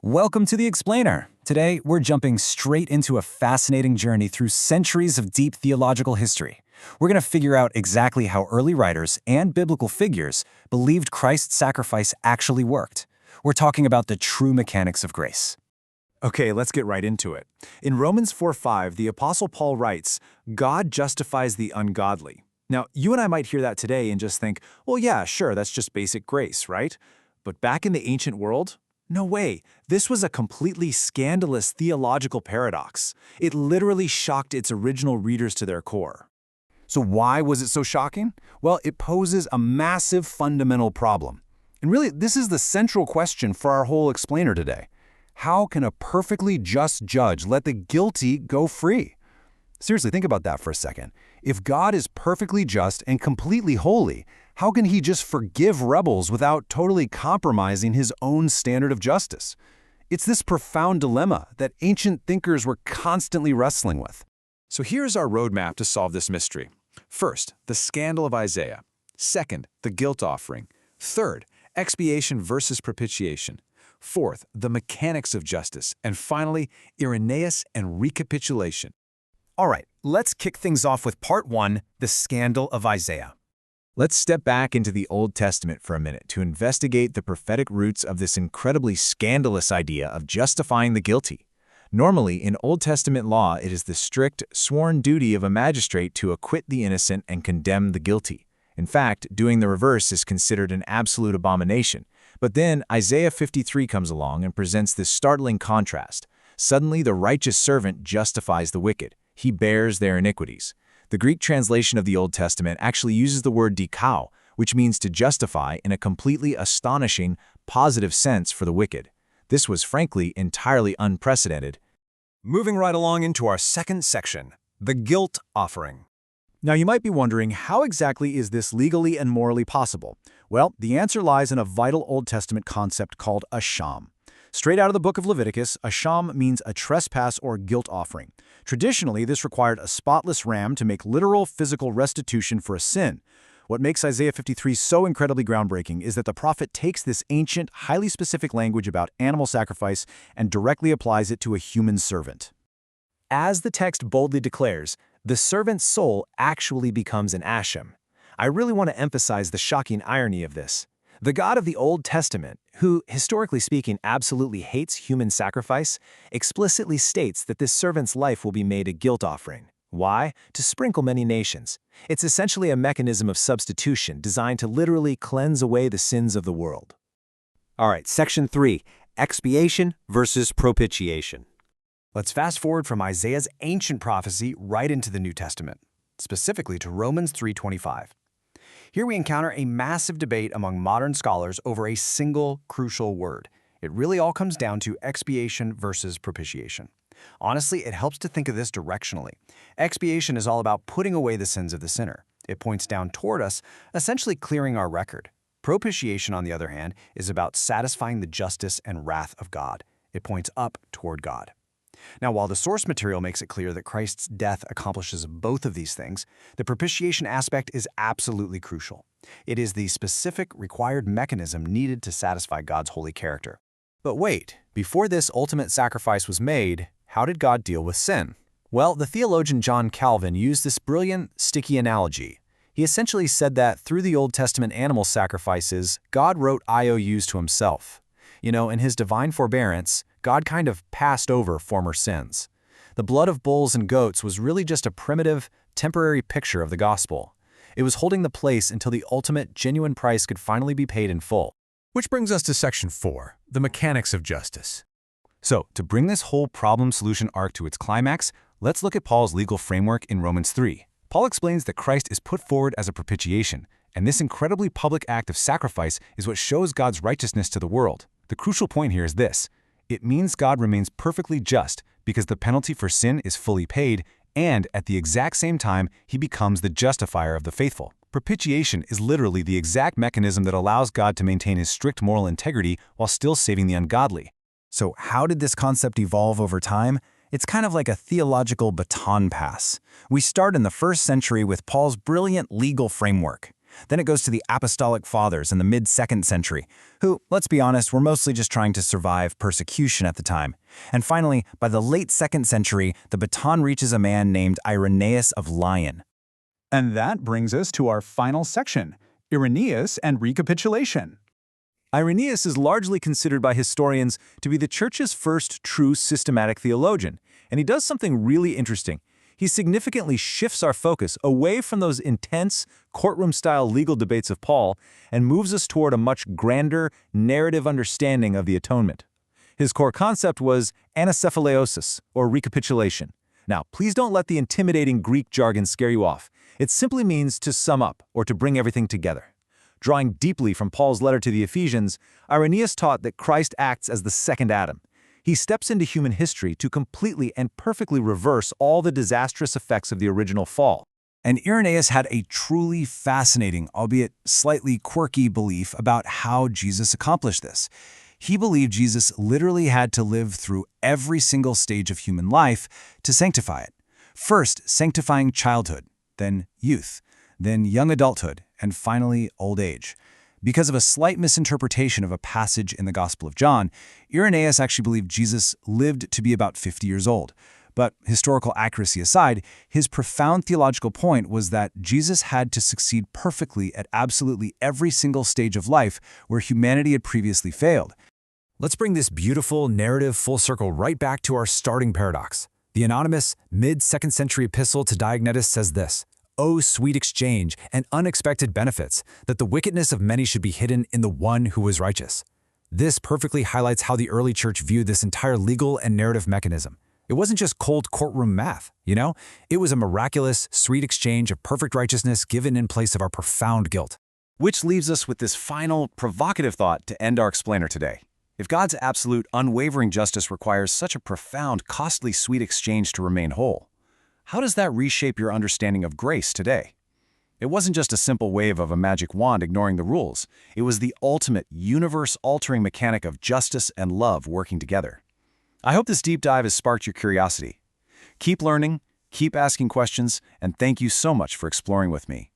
Welcome to The Explainer. Today, we're jumping straight into a fascinating journey through centuries of deep theological history. We're going to figure out exactly how early writers and biblical figures believed Christ's sacrifice actually worked. We're talking about the true mechanics of grace. Okay, let's get right into it. In Romans 4:5, the Apostle Paul writes, "God justifies the ungodly." Now, you and I might hear that today and just think, well, yeah, sure, that's just basic grace, right? But back in the ancient world, no way. This was a completely scandalous theological paradox. It literally shocked its original readers to their core. So why was it so shocking? Well, it poses a massive fundamental problem. And really, this is the central question for our whole explainer today. How can a perfectly just judge let the guilty go free? Seriously, think about that for a second. If God is perfectly just and completely holy, how can he just forgive rebels without totally compromising his own standard of justice? It's this profound dilemma that ancient thinkers were constantly wrestling with. So here's our roadmap to solve this mystery. First, the scandal of Isaiah. Second, the guilt offering. Third, expiation versus propitiation. Fourth, the mechanics of justice. And finally, Irenaeus and recapitulation. All right, let's kick things off with part 1, the scandal of Isaiah. Let's step back into the Old Testament for a minute to investigate the prophetic roots of this incredibly scandalous idea of justifying the guilty. Normally, in Old Testament law, it is the strict, sworn duty of a magistrate to acquit the innocent and condemn the guilty. In fact, doing the reverse is considered an absolute abomination. But then Isaiah 53 comes along and presents this startling contrast. Suddenly, the righteous servant justifies the wicked. He bears their iniquities. The Greek translation of the Old Testament actually uses the word dikao, which means to justify in a completely astonishing, positive sense for the wicked. This was frankly entirely unprecedented. Moving right along into our second section, the guilt offering. Now you might be wondering, how exactly is this legally and morally possible? Well, the answer lies in a vital Old Testament concept called a sham. Straight out of the book of Leviticus, a sham means a trespass or guilt offering. Traditionally, this required a spotless ram to make literal physical restitution for a sin. What makes Isaiah 53 so incredibly groundbreaking is that the prophet takes this ancient, highly specific language about animal sacrifice and directly applies it to a human servant. As the text boldly declares, the servant's soul actually becomes an asham. I really want to emphasize the shocking irony of this. The God of the Old Testament, who, historically speaking, absolutely hates human sacrifice, explicitly states that this servant's life will be made a guilt offering. Why? To sprinkle many nations. It's essentially a mechanism of substitution designed to literally cleanse away the sins of the world. All right, section 3, expiation versus propitiation. Let's fast forward from Isaiah's ancient prophecy right into the New Testament, specifically to Romans 3:25. Here we encounter a massive debate among modern scholars over a single crucial word. It really all comes down to expiation versus propitiation. Honestly, it helps to think of this directionally. Expiation is all about putting away the sins of the sinner. It points down toward us, essentially clearing our record. Propitiation, on the other hand, is about satisfying the justice and wrath of God. It points up toward God. Now, while the source material makes it clear that Christ's death accomplishes both of these things, the propitiation aspect is absolutely crucial. It is the specific required mechanism needed to satisfy God's holy character. But wait, before this ultimate sacrifice was made, how did God deal with sin? Well, the theologian John Calvin used this brilliant, sticky analogy. He essentially said that through the Old Testament animal sacrifices, God wrote IOUs to himself. In his divine forbearance, God kind of passed over former sins. The blood of bulls and goats was really just a primitive, temporary picture of the gospel. It was holding the place until the ultimate, genuine price could finally be paid in full. Which brings us to section 4, the mechanics of justice. So, to bring this whole problem-solution arc to its climax, let's look at Paul's legal framework in Romans 3. Paul explains that Christ is put forward as a propitiation, and this incredibly public act of sacrifice is what shows God's righteousness to the world. The crucial point here is this. It means God remains perfectly just because the penalty for sin is fully paid, and at the exact same time, he becomes the justifier of the faithful. Propitiation is literally the exact mechanism that allows God to maintain his strict moral integrity while still saving the ungodly. So how did this concept evolve over time? It's kind of like a theological baton pass. We start in the 1st century with Paul's brilliant legal framework. Then it goes to the Apostolic Fathers in the mid-2nd century, who, let's be honest, were mostly just trying to survive persecution at the time. And finally, by the late 2nd century, the baton reaches a man named Irenaeus of Lyon. And that brings us to our final section, Irenaeus and recapitulation. Irenaeus is largely considered by historians to be the Church's first true systematic theologian, and he does something really interesting. He significantly shifts our focus away from those intense, courtroom-style legal debates of Paul and moves us toward a much grander, narrative understanding of the atonement. His core concept was anacephaleiosis, or recapitulation. Now, please don't let the intimidating Greek jargon scare you off. It simply means to sum up, or to bring everything together. Drawing deeply from Paul's letter to the Ephesians, Irenaeus taught that Christ acts as the second Adam. He steps into human history to completely and perfectly reverse all the disastrous effects of the original fall. And Irenaeus had a truly fascinating, albeit slightly quirky belief about how Jesus accomplished this. He believed Jesus literally had to live through every single stage of human life to sanctify it. First, sanctifying childhood, then youth, then young adulthood, and finally old age. Because of a slight misinterpretation of a passage in the Gospel of John, Irenaeus actually believed Jesus lived to be about 50 years old. But historical accuracy aside, his profound theological point was that Jesus had to succeed perfectly at absolutely every single stage of life where humanity had previously failed. Let's bring this beautiful narrative full circle right back to our starting paradox. The anonymous, mid-2nd century epistle to Diognetus says this: "O sweet exchange and unexpected benefits, that the wickedness of many should be hidden in the one who is righteous." This perfectly highlights how the early church viewed this entire legal and narrative mechanism. It wasn't just cold courtroom math, It was a miraculous, sweet exchange of perfect righteousness given in place of our profound guilt. Which leaves us with this final, provocative thought to end our explainer today. If God's absolute, unwavering justice requires such a profound, costly, sweet exchange to remain whole, how does that reshape your understanding of grace today? It wasn't just a simple wave of a magic wand ignoring the rules. It was the ultimate, universe-altering mechanic of justice and love working together. I hope this deep dive has sparked your curiosity. Keep learning, keep asking questions, and thank you so much for exploring with me.